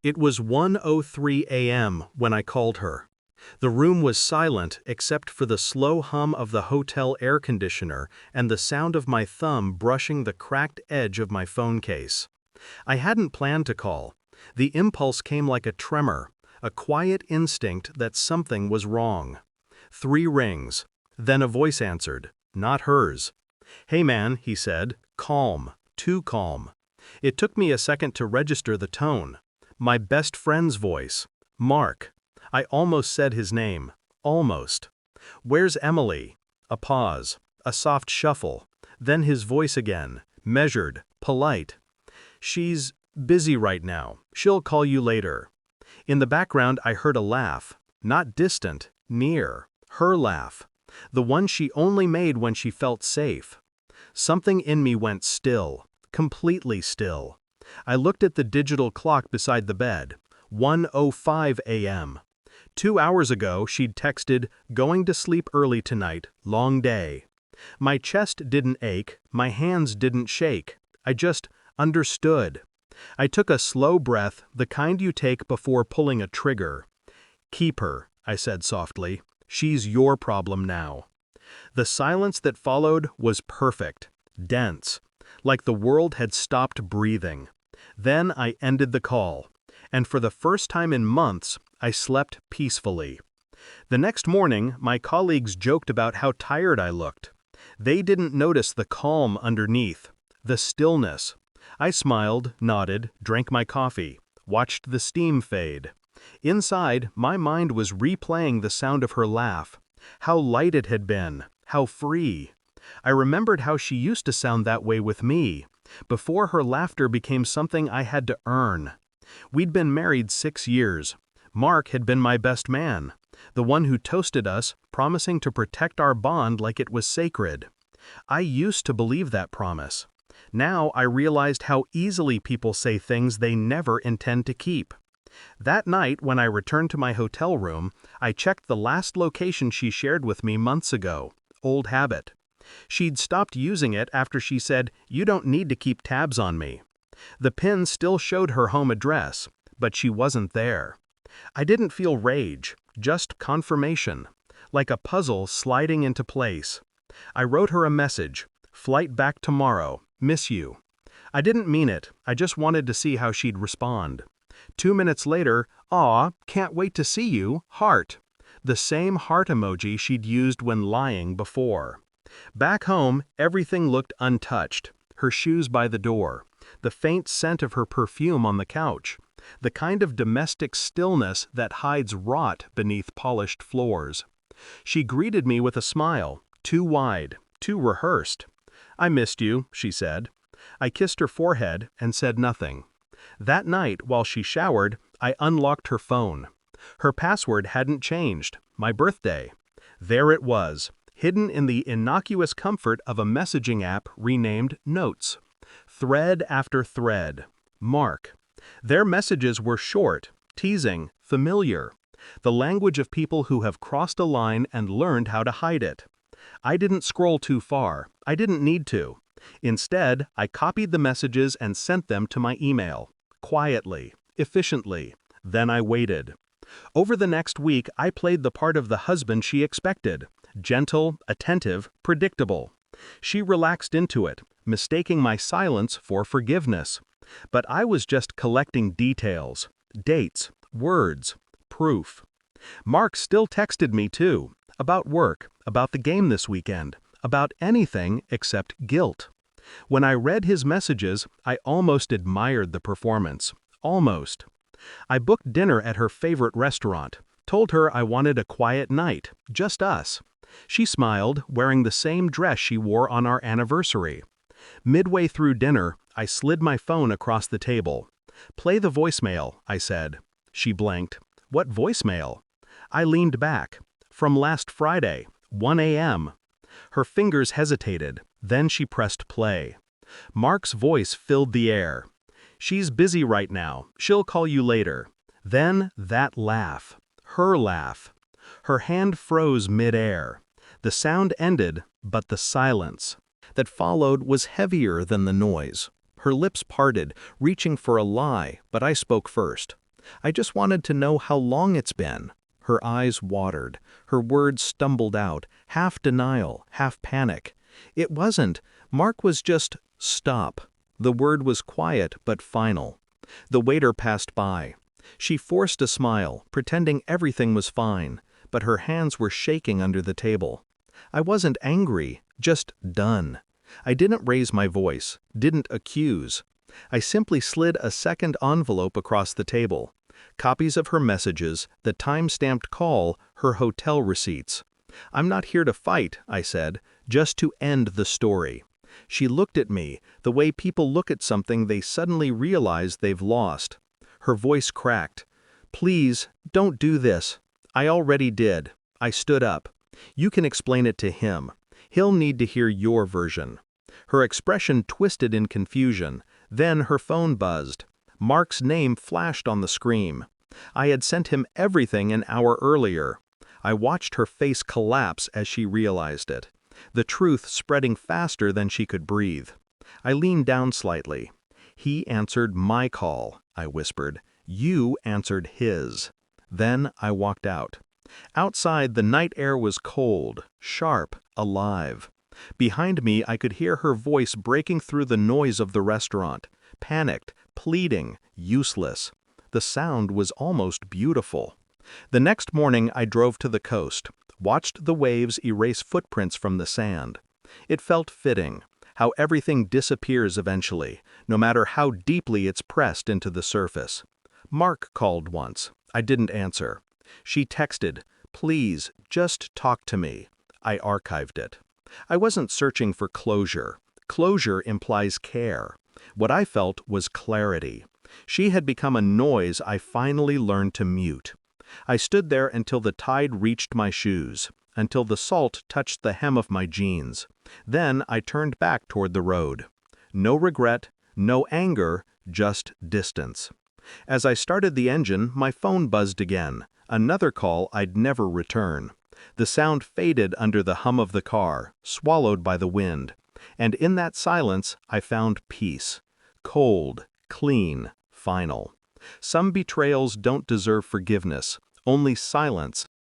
It was 1:03 a.m. when I called her. The room was silent except for the slow hum of the hotel air conditioner and the sound of my thumb brushing the cracked edge of my phone case. I hadn't planned to call. The impulse came like a tremor, a quiet instinct that something was wrong. 3 rings. Then a voice answered, not hers. "Hey man," he said, calm, too calm. It took me a second to register the tone. My best friend's voice. Mark. I almost said his name. Almost. "Where's Emily?" A pause. A soft shuffle. Then his voice again, measured, polite. "She's busy right now. She'll call you later." In the background I heard a laugh. Not distant, near. Her laugh. The one she only made when she felt safe. Something in me went still. Completely still. I looked at the digital clock beside the bed. 1:05 a.m. 2 hours ago she'd texted, "Going to sleep early tonight, long day." My chest didn't ache, my hands didn't shake. I just understood. I took a slow breath, the kind you take before pulling a trigger. "Keep her," I said softly. "She's your problem now." The silence that followed was perfect, dense, like the world had stopped breathing. Then I ended the call, and for the first time in months, I slept peacefully. The next morning, my colleagues joked about how tired I looked. They didn't notice the calm underneath, the stillness. I smiled, nodded, drank my coffee, watched the steam fade. Inside, my mind was replaying the sound of her laugh. How light it had been, how free. I remembered how she used to sound that way with me, before her laughter became something I had to earn. We'd been married 6 years. Mark had been my best man, the one who toasted us, promising to protect our bond like it was sacred. I used to believe that promise. Now I realized how easily people say things they never intend to keep. That night, when I returned to my hotel room, I checked the last location she shared with me months ago. Old habit. She'd stopped using it after she said, "You don't need to keep tabs on me." The pin still showed her home address, but she wasn't there. I didn't feel rage, just confirmation, like a puzzle sliding into place. I wrote her a message, "Flight back tomorrow, miss you." I didn't mean it, I just wanted to see how she'd respond. 2 minutes later, "Aw, can't wait to see you, heart." The same heart emoji she'd used when lying before. Back home, everything looked untouched. Her shoes by the door, the faint scent of her perfume on the couch, the kind of domestic stillness that hides rot beneath polished floors. She greeted me with a smile, too wide, too rehearsed. "I missed you," she said. I kissed her forehead and said nothing. That night, while she showered, I unlocked her phone. Her password hadn't changed, my birthday. There it was, hidden in the innocuous comfort of a messaging app renamed Notes. Thread after thread. Mark. Their messages were short, teasing, familiar. The language of people who have crossed a line and learned how to hide it. I didn't scroll too far. I didn't need to. Instead, I copied the messages and sent them to my email. Quietly, efficiently. Then I waited. Over the next week, I played the part of the husband she expected. Gentle, attentive, predictable. She relaxed into it, mistaking my silence for forgiveness. But I was just collecting details, dates, words, proof. Mark still texted me too, about work, about the game this weekend, about anything except guilt. When I read his messages, I almost admired the performance. Almost. I booked dinner at her favorite restaurant, told her I wanted a quiet night, just us. She smiled, wearing the same dress she wore on our anniversary. Midway through dinner, I slid my phone across the table. "Play the voicemail," I said. She blinked. "What voicemail?" I leaned back. "From last Friday, 1 a.m. Her fingers hesitated, then she pressed play. Mark's voice filled the air. "She's busy right now, she'll call you later." Then that laugh. Her laugh. Her hand froze mid-air. The sound ended, but the silence that followed was heavier than the noise. Her lips parted, reaching for a lie, but I spoke first. I just wanted to know how long it's been. Her eyes watered. Her words stumbled out, half denial, half panic. It wasn't. Mark was just, stop. The word was quiet but final. The waiter passed by. She forced a smile, pretending everything was fine, but her hands were shaking under the table. I wasn't angry, just done. I didn't raise my voice, didn't accuse. I simply slid a second envelope across the table. Copies of her messages, the time-stamped call, her hotel receipts. I'm not here to fight, I said, just to end the story. She looked at me, the way people look at something they suddenly realize they've lost. Her voice cracked. Please, don't do this. I already did. I stood up. You can explain it to him. He'll need to hear your version. Her expression twisted in confusion. Then her phone buzzed. Mark's name flashed on the screen. I had sent him everything an hour earlier. I watched her face collapse as she realized it, the truth spreading faster than she could breathe. I leaned down slightly. He answered my call, I whispered. You answered his. Then I walked out. Outside, the night air was cold, sharp, alive. Behind me, I could hear her voice breaking through the noise of the restaurant, panicked, pleading, useless. The sound was almost beautiful. The next morning, I drove to the coast, watched the waves erase footprints from the sand. It felt fitting, how everything disappears eventually, no matter how deeply it's pressed into the surface. Mark called once. I didn't answer. She texted, "Please, just talk to me." I archived it. I wasn't searching for closure. Closure implies care. What I felt was clarity. She had become a noise I finally learned to mute. I stood there until the tide reached my shoes, until the salt touched the hem of my jeans. Then I turned back toward the road. No regret, no anger, just distance. As I started the engine, my phone buzzed again, another call I'd never return. The sound faded under the hum of the car, swallowed by the wind. And in that silence, I found peace. Cold, clean, final. Some betrayals don't deserve forgiveness. Only silence